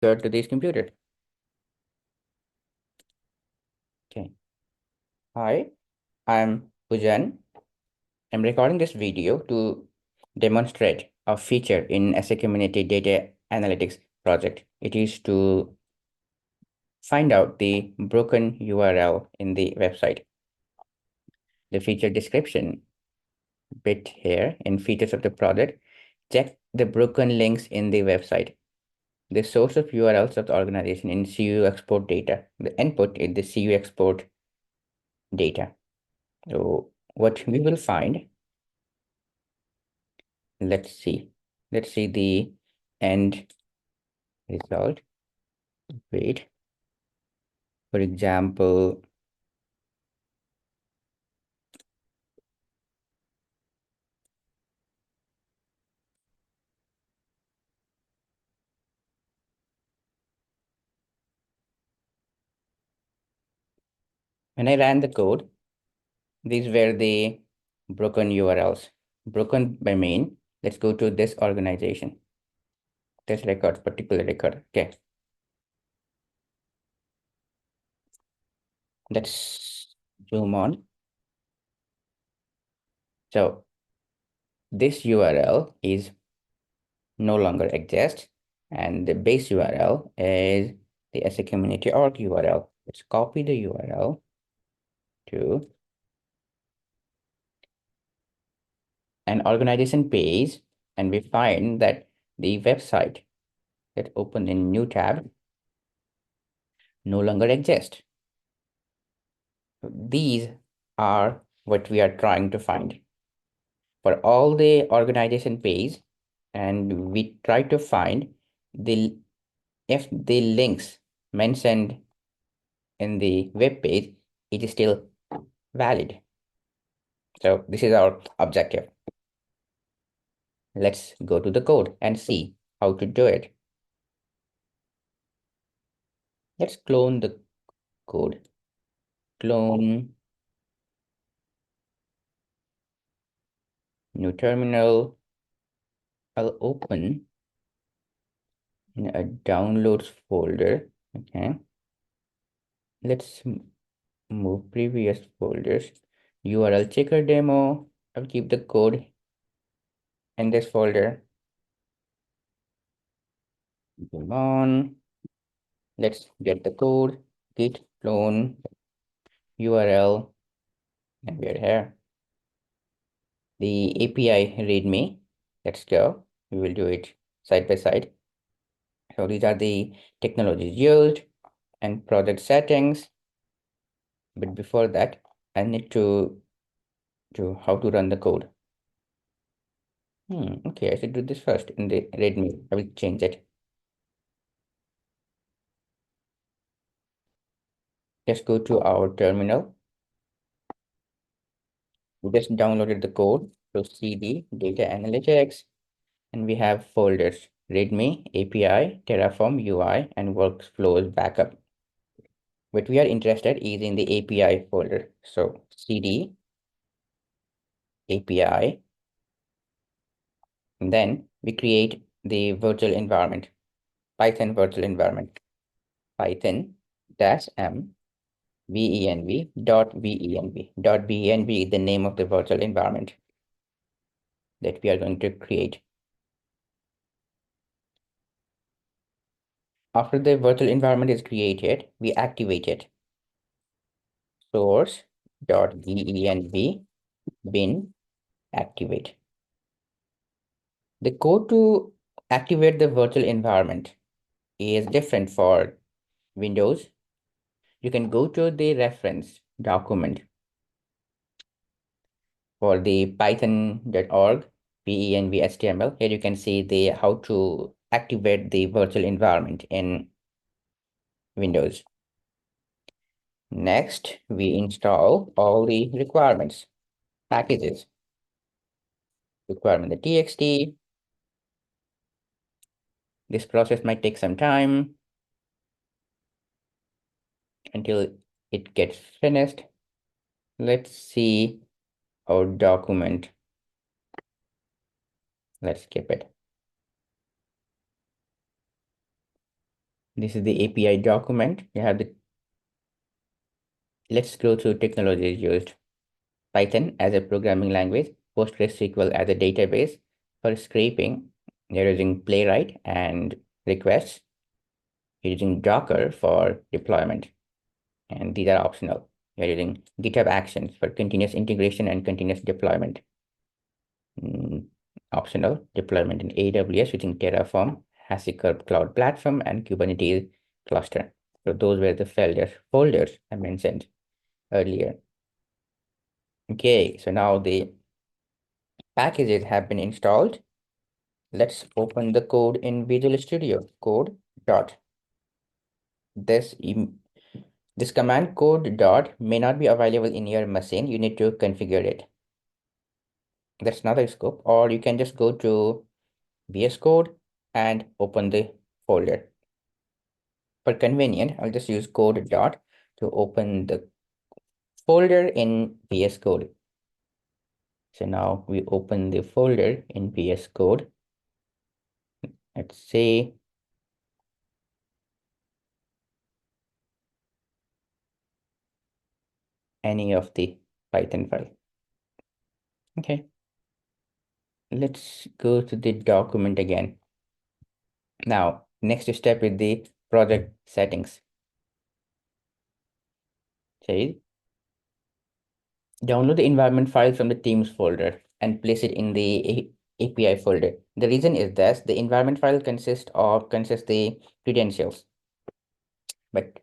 Go to this computer. Okay. Hi, I'm Pujan. I'm recording this video to demonstrate a feature in SA Community Data Analytics project. It is to find out the broken URL in the website. The feature description bit here in features of the project. Check the broken links in the website. The source of URLs of the organization in CU export data. The input is the CU export data. So what we will find, let's see. Let's see the end result. Wait, for example, when I ran the code, these were the broken URLs. Broken by main. Let's go to this organization. This record, particular record. Okay. Let's zoom on. So this URL is no longer exists, and the base URL is the SA community org URL. Let's copy the URL to an organization page, and we find that the website that opened in new tab no longer exists. So these are what we are trying to find for all the organization page, and we try to find the if the links mentioned in the web page it is still valid. So this is our objective. Let's go to the code and see how to do it. Let's clone the code. Clone, new terminal. I'll open in a downloads folder. Okay. Let's move previous folders. URL checker demo. I'll keep the code in this folder. Move on. Let's get the code. Git clone URL, and we're here. The API README. Let's go. We will do it side by side. So these are the technologies used and project settings. But before that, I need to how to run the code. Okay, I should do this first in the README. I will change it. Let's go to our terminal. We just downloaded the code to CD, data analytics, and we have folders, README, API, Terraform, UI, and workflows backup. What we are interested is in the API folder. So CD, API, and then we create the virtual environment, Python virtual environment, Python -m venv.venv. .venv is the name of the virtual environment that we are going to create. After the virtual environment is created, we activate it. Source.venv bin activate. The code to activate the virtual environment is different for Windows. You can go to the reference document for the python.org venv HTML. Here you can see the how to activate the virtual environment in Windows. Next, we install all the requirements, packages, requirement the txt. This process might take some time until it gets finished. Let's see our document. Let's skip it. This is the API document. You have the, let's go through technologies used. Python as a programming language, PostgreSQL as a database. For scraping, you're using Playwright and requests. You're using Docker for deployment, and these are optional. You're using GitHub Actions for continuous integration and continuous deployment. Mm, Optional deployment in AWS using Terraform, HashiCorp Cloud Platform, and Kubernetes cluster. So those were the folders I mentioned earlier. Okay, so now the packages have been installed. Let's open the code in Visual Studio. Code dot. This this command code dot may not be available in your machine. You need to configure it. That's not a scope. Or you can just go to VS Code and open the folder. For convenient, I'll just use code dot to open the folder in VS Code. So now we open the folder in VS Code. Let's say any of the Python file. Okay, let's go to the document again. Now, next step is the project settings. Okay, download the environment file from the Teams folder and place it in the API folder. The reason is that the environment file consists the credentials. But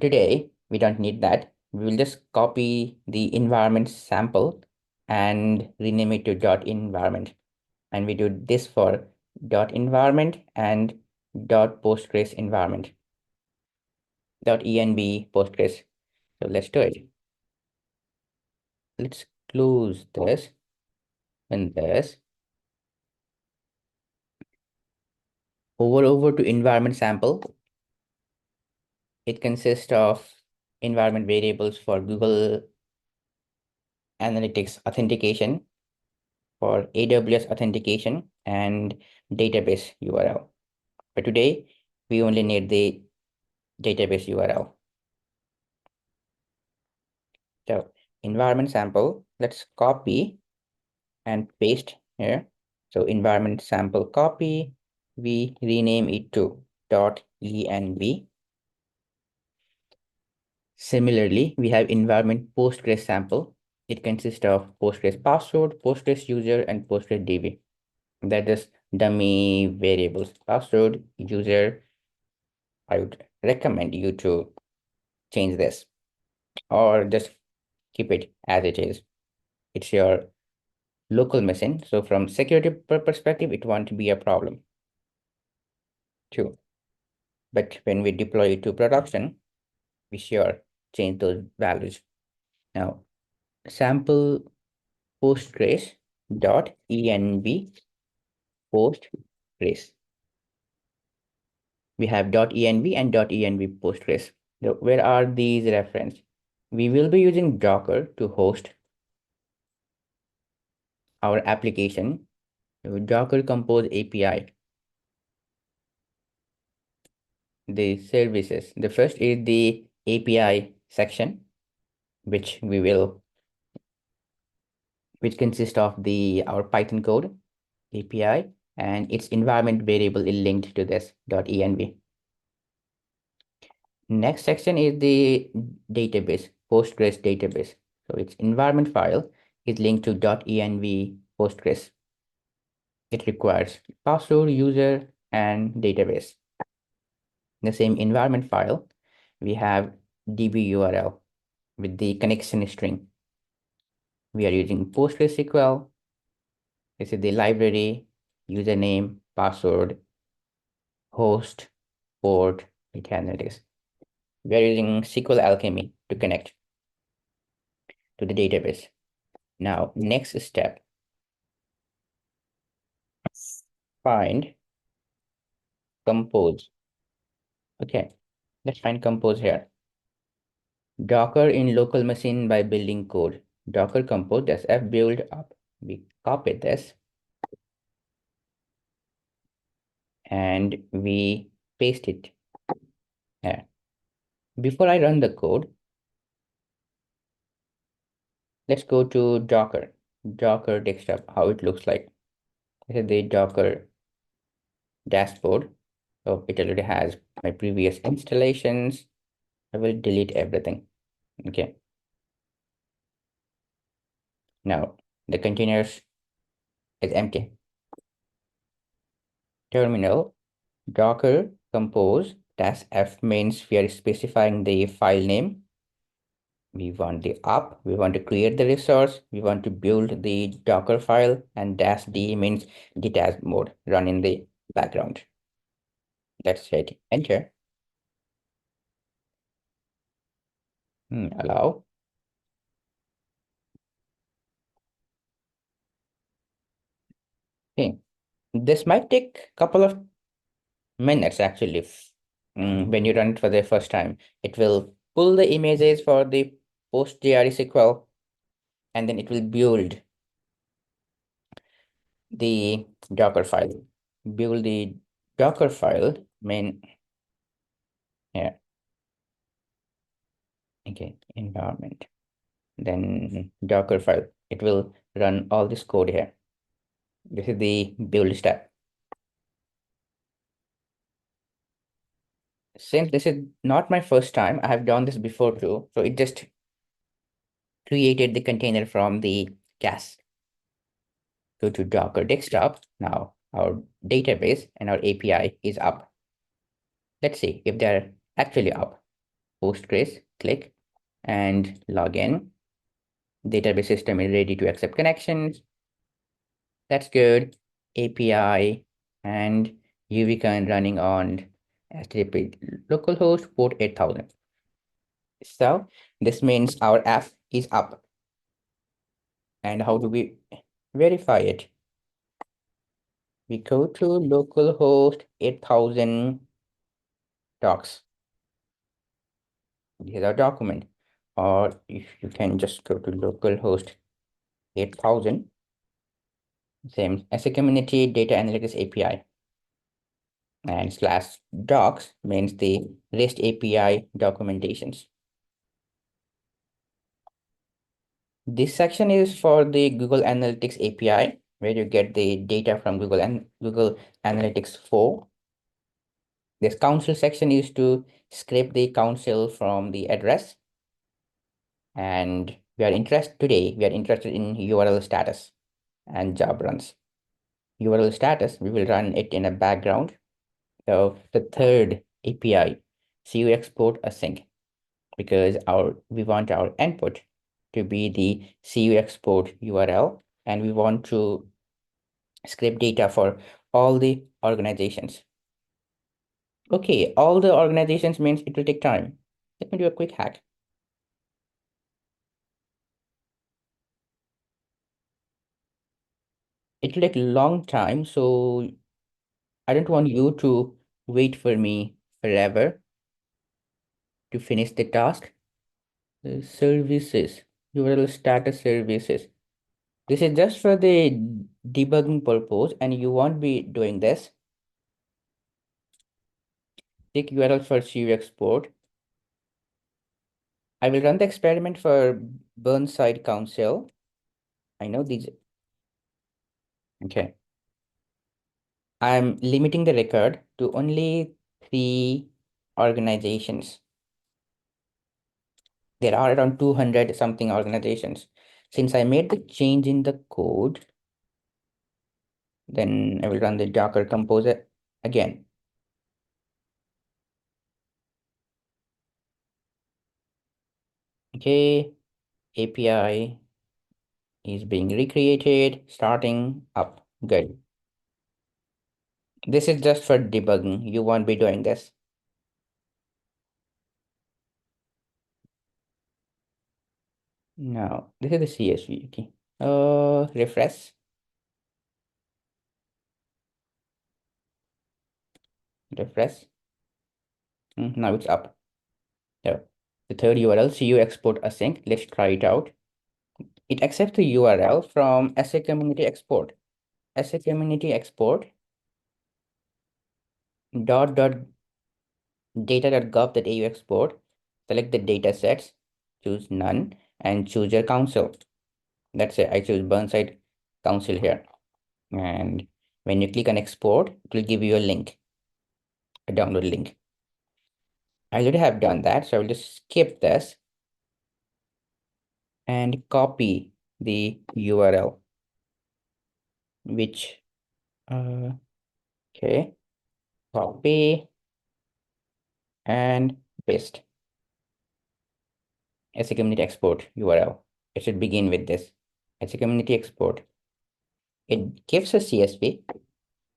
today we don't need that. We will just copy the environment sample and rename it to .environment. And we do this for .environment and .postgres environment. .env postgres. So let's do it. Let's close this and this. Over to environment sample. It consists of environment variables for Google Analytics authentication, for AWS authentication, and database URL. But today, we only need the database URL. So environment sample, let's copy and paste here. So environment sample copy, we rename it to .env. Similarly, we have environment Postgres sample. It consists of Postgres password, Postgres user, and Postgres DB. That is dummy variables. Password, user, I would recommend you to change this or just keep it as it is. It's your local machine. So from security perspective, it won't be a problem too. But when we deploy it to production, we sure change those values. Now, sample postgres dot env postgres. We have .env and .env postgres. Now, where are these reference? We will be using Docker to host our application. Docker Compose API. The services. The first is the API section, which consists of our Python code API, and its environment variable is linked to this .env. Next section is the database, Postgres database. So its environment file is linked to .env Postgres. It requires password, user, and database. In the same environment file, we have DB URL with the connection string. We are using PostgreSQL. This is the library, username, password, host, port, analytics. We are using SQL Alchemy to connect to the database. Now, next step, find compose. Okay, let's find compose here. Docker in local machine by building code. Docker compose f build up. We copy this and we paste it Yeah. Before I run the code, let's go to Docker desktop, how it looks like. This is the Docker dashboard. So it already has my previous installations. I will delete everything. Okay. Now the containers is empty. Terminal Docker compose dash f means we are specifying the file name. We want the up, we want to create the resource, we want to build the Docker file, and dash d means detached mode run in the background. Let's hit enter. Allow. Okay. This might take a couple of minutes actually. When you run it for the first time, it will pull the images for the PostgreSQL, and then it will build the Docker file. Build the Docker file main, yeah, okay, environment. Then Docker file. It will run all this code here. This is the build step. Since this is not my first time, I have done this before too. So it just created the container from the cache. Go to Docker desktop. Now our database and our API is up. Let's see if they're actually up. Postgres, click and log in. Database system is ready to accept connections. That's good. API and UVCon running on HTTP localhost port 8000. So this means our app is up. And how do we verify it? We go to localhost 8000 docs. This is our document. Or if you can just go to localhost 8000, same as a community data analytics API. And slash docs means the REST API documentations. This section is for the Google Analytics API, where you get the data from Google and Google Analytics 4. This council section is to scrape the council from the address. And we are interested in URL status and job runs. URL status, we will run it in a background. So the third API, CU export async, because we want our input to be the CU export URL, and we want to scrape data for all the organizations. Okay, all the organizations means it will take time. Let me do a quick hack. It will take a long time, so I don't want you to wait for me forever to finish the task. Services, URL status services. This is just for the debugging purpose, and you won't be doing this. Take URL for CU export. I will run the experiment for Burnside Council. I know these. Okay. I'm limiting the record to only 3 organizations. There are around 200 something organizations. Since I made the change in the code, then I will run the Docker Composer again. Okay, API is being recreated, starting up. Good. This is just for debugging. You won't be doing this. No, this is the CSV. Okay. Refresh. Refresh. Now it's up. Yeah. The third URL, CU export async. Let's try it out. It accepts the URL from SA community export. SA community export dot dot data.gov.au export, select the data sets, choose none, and choose your council. That's it. I choose Burnside Council here. And when you click on export, it will give you a link, a download link. I already have done that, so I will just skip this and copy the URL, which, okay, copy and paste. As a community export URL. It should begin with this. As a community export. It gives a CSV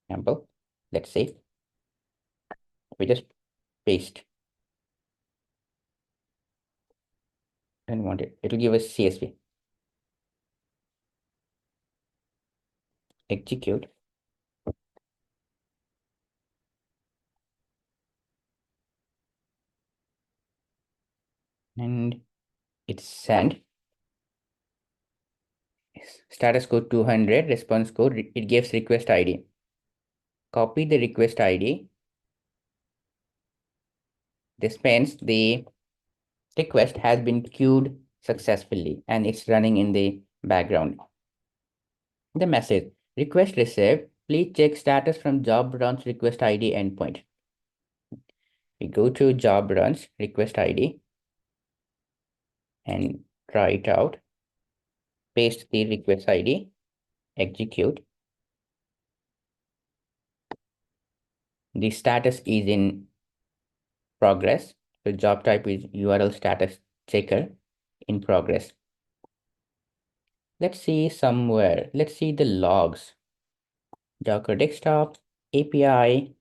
example. Let's see. We just paste. And want it. It will give us CSV. Execute. And it's sent. Status code 200, response code. It gives request ID. Copy the request ID. This means the request has been queued successfully and it's running in the background. The message, request received. Please check status from job runs request ID endpoint. We go to job runs request ID and try it out. Paste the request ID, execute. The status is in progress. The job type is URL status checker in progress. Let's see somewhere. Let's see the logs. Docker desktop, API.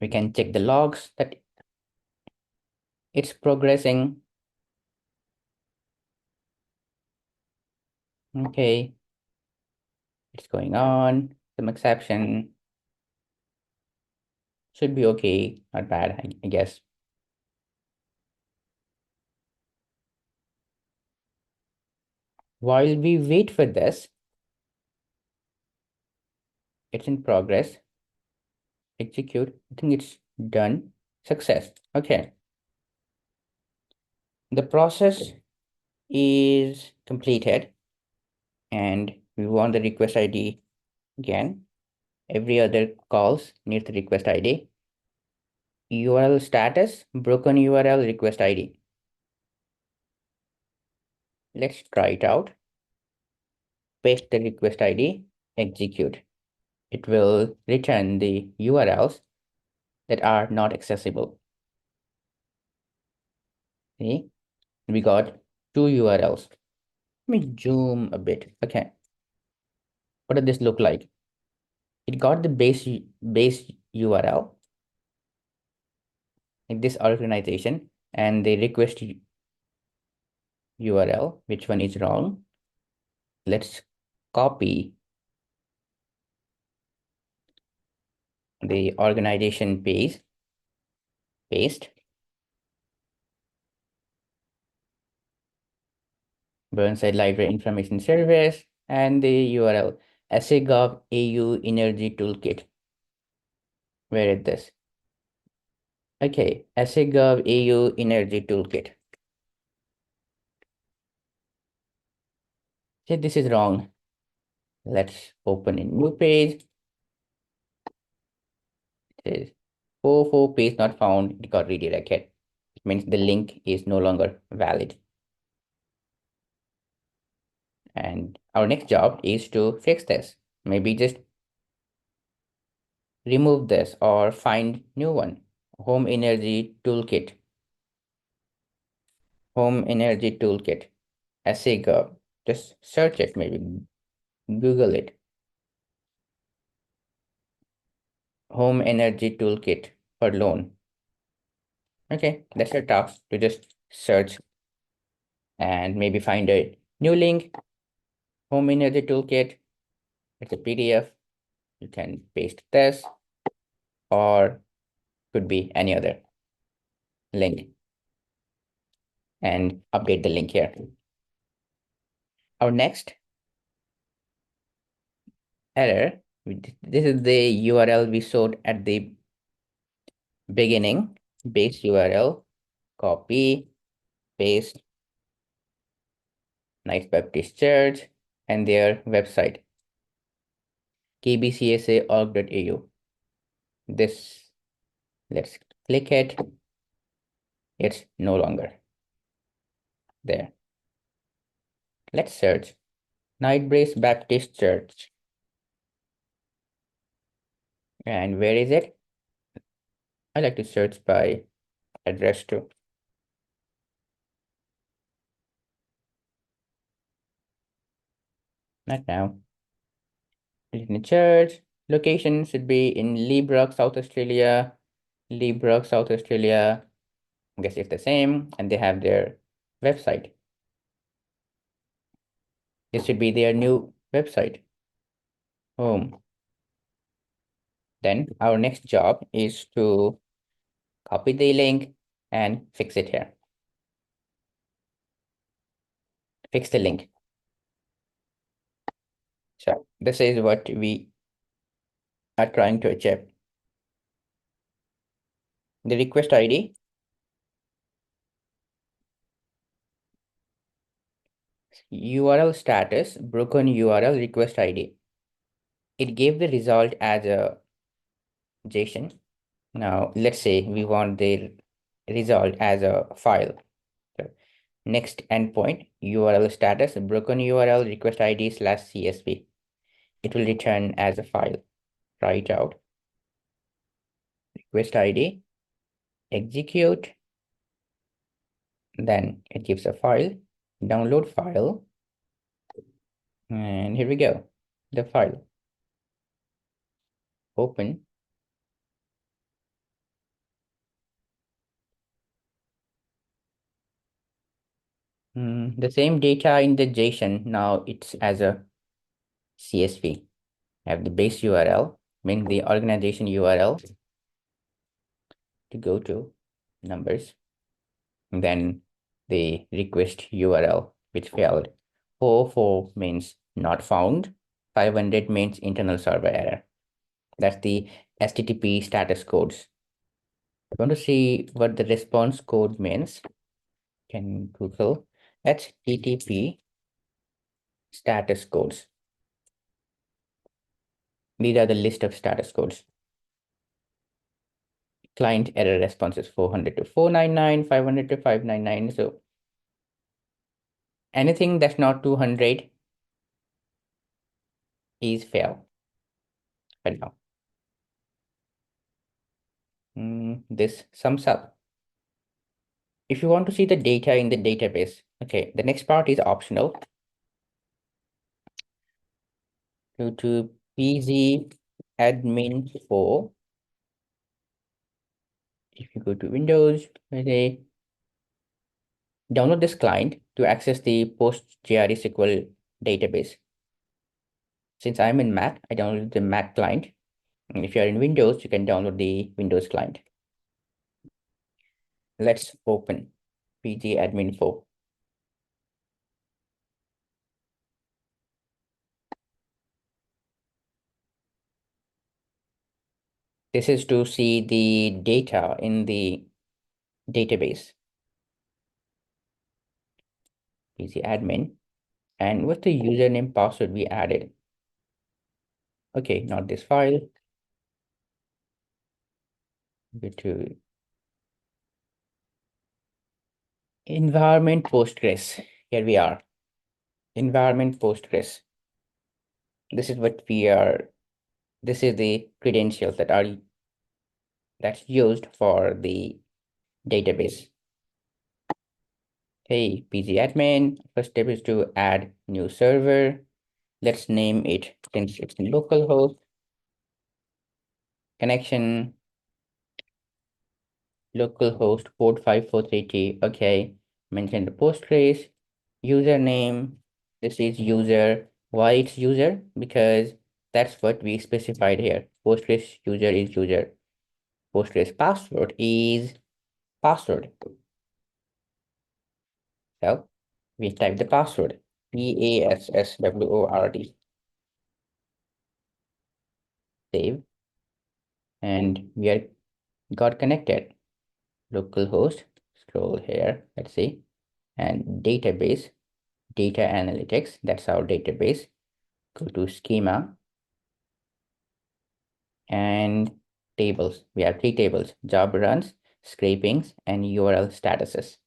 We can check the logs that it's progressing. Okay. It's going on. Some exception. Should be okay. Not bad, I guess. While we wait for this, it's in progress. Execute. I think it's done. Success. Okay. The process is completed and we want the request ID again. Every other calls needs the request ID. URL status, broken URL request ID. Let's try it out. Paste the request ID, execute. It will return the URLs that are not accessible. See, we got two URLs. Let me zoom a bit. Okay. What does this look like? It got the base URL, like this organization, and the request URL. Which one is wrong? Let's copy the organization page, paste. Burnside Library Information Service, and the URL SAGov AU Energy Toolkit. Where is this? Okay, SAGov AU Energy Toolkit. See, this is wrong. Let's open a new page. It is 44 page not found. It got redirected. It means the link is no longer valid. And our next job is to fix this. Maybe just remove this or find new one. Home Energy Toolkit. Home Energy Toolkit. SAGov. Just search it, maybe Google it. Home Energy Toolkit for loan. Okay, that's your task to just search and maybe find a new link. Home Energy Toolkit. It's a PDF. You can paste this or could be any other link and update the link here. Our next error This is the URL we showed at the beginning. Base URL, copy, paste, Nice Baptist Church, and their website, kbcsa.org.au. This, let's click it. It's no longer there. Let's search Nightbrace Baptist Church. And where is it? I like to search by address too. Not now. In the church. Location should be in Leebrook, South Australia. Leebrook, South Australia. I guess it's the same. And they have their website. This should be their new website. Home. Then our next job is to copy the link and fix it here. Fix the link. So this is what we are trying to achieve. The request ID, URL status, broken URL request ID. It gave the result as a JSON. Now let's say we want the result as a file. So next endpoint, URL status, broken URL request ID / CSV. It will return as a file. Try it out. Request ID, execute, then it gives a file, download file, and here we go, the file. Open. The same data in the JSON, now it's as a CSV. I have the base URL, means the organization URL to go to, numbers, and then the request URL which failed. 404 means not found, 500 means internal server error. That's the HTTP status codes. I want to see what the response code means. Can Google HTTP status codes. These are the list of status codes. Client error responses 400 to 499, 500 to 599. So anything that's not 200 is fail for now. This sums up. If you want to see the data in the database, okay, the next part is optional. Go to PZ admin 4. If you go to Windows, say download this client to access the PostgreSQL database. Since I'm in Mac, I downloaded the Mac client. And if you're in Windows, you can download the Windows client. Let's open pgadmin 4. This is to see the data in the database. pgadmin. And what's the username password we added? Okay, not this file. Go to environment Postgres. Here we are. Environment Postgres. This is what we are. This is the credentials that's used for the database. Hey, pgadmin. First step is to add new server. Let's name it, since it's in localhost. Connection, localhost port 543T. Okay, mention the Postgres. Username, this is user. Why it's user? Because that's what we specified here. Postgres user is user. Postgres password is password. So we type the password, PASSWORD. save, and we are got connected. Localhost, scroll here, let's see, and database, data analytics, that's our database. Go to schema and tables. We have three tables: job runs, scrapings, and URL statuses.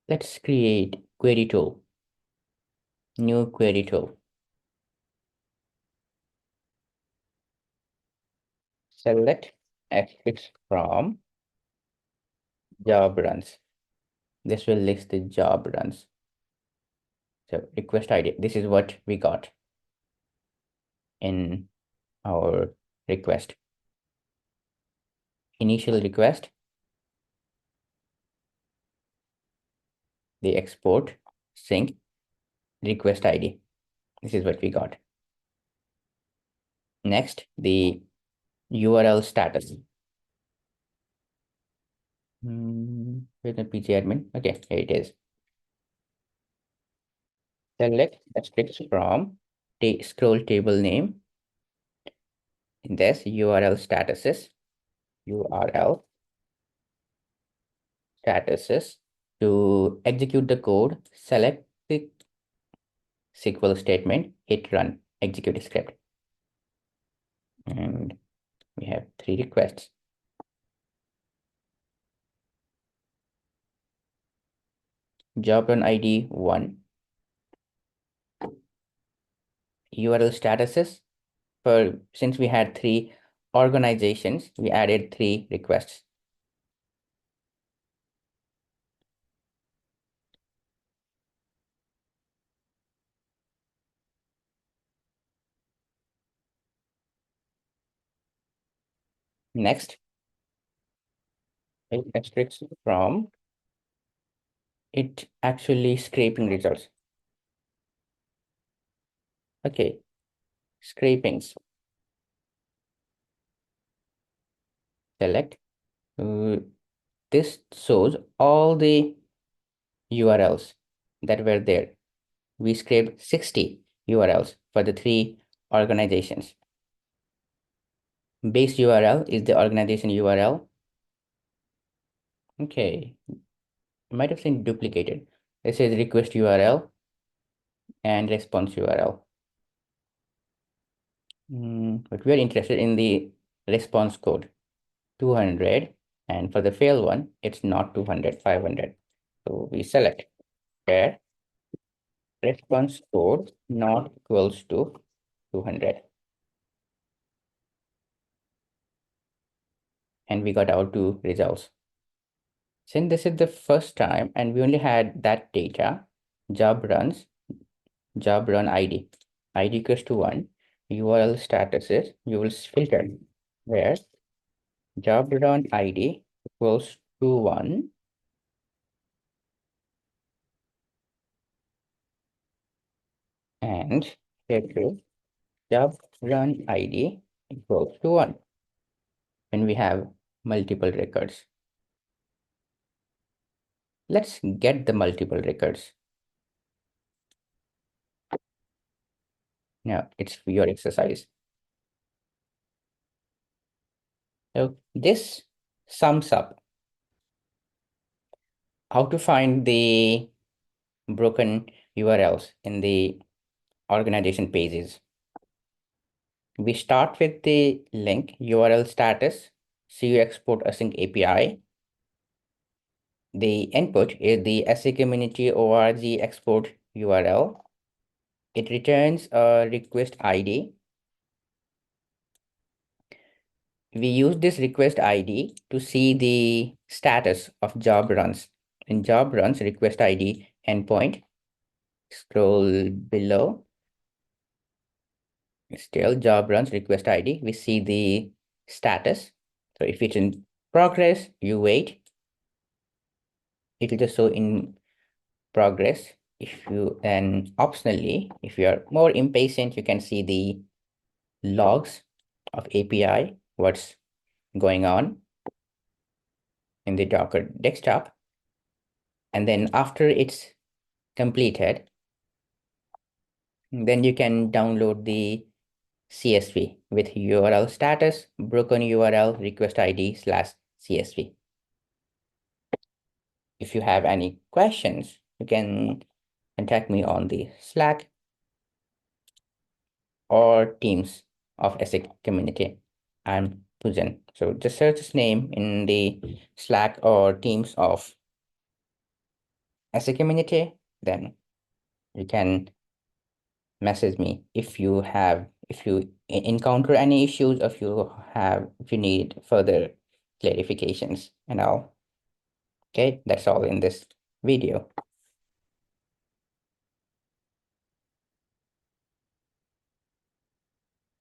Let's create query tool, new query tool. Select X from job runs. This will list the job runs. So request ID, this is what we got in our request. Initial request, the export, sync, request ID. This is what we got. Next, the URL status. With the PG admin. Okay, here it is. Select asterisk from scroll table name. In this URL statuses, URL statuses. To execute the code, select the SQL statement, hit run, execute script. And we have three requests. Job run ID 1. URL statuses. Since we had three organizations, we added three requests. Next, asterisk from it actually scraping results. Okay, scrapings. Select. This shows all the URLs that were there. We scraped 60 URLs for the three organizations. Base URL is the organization URL. Okay, you might have seen duplicated. This is request URL and response URL. But we are interested in the response code 200, and for the fail one, it's not 200, 500. So we select where response code not equals to 200. And we got our two results. Since this is the first time and we only had that data, job runs, job run ID, ID equals to 1, URL status is, you will filter where job run ID equals to 1 and here too, job run ID equals to 1 when we have multiple records. Let's get the multiple records. Now it's your exercise. So this sums up how to find the broken URLs in the organization pages. We start with the link URL status, CU export async API. The input is the SC community org export URL. It returns a request ID. We use this request ID to see the status of job runs. In job runs, request ID endpoint, scroll below, still job runs request ID, we see the status. So if it's in progress, you wait. It will just show in progress. If you then optionally, if you are more impatient, you can see the logs of API, what's going on in the Docker desktop. And then after it's completed, Then you can download the CSV with URL status, broken URL, request ID / CSV. If you have any questions, you can contact me on the Slack or Teams of ESSEC community. I'm Pujan. So just search his name in the Slack or Teams of ESSEC community. Then you can message me if you encounter any issues, if you need further clarifications and all. Okay, that's all in this video.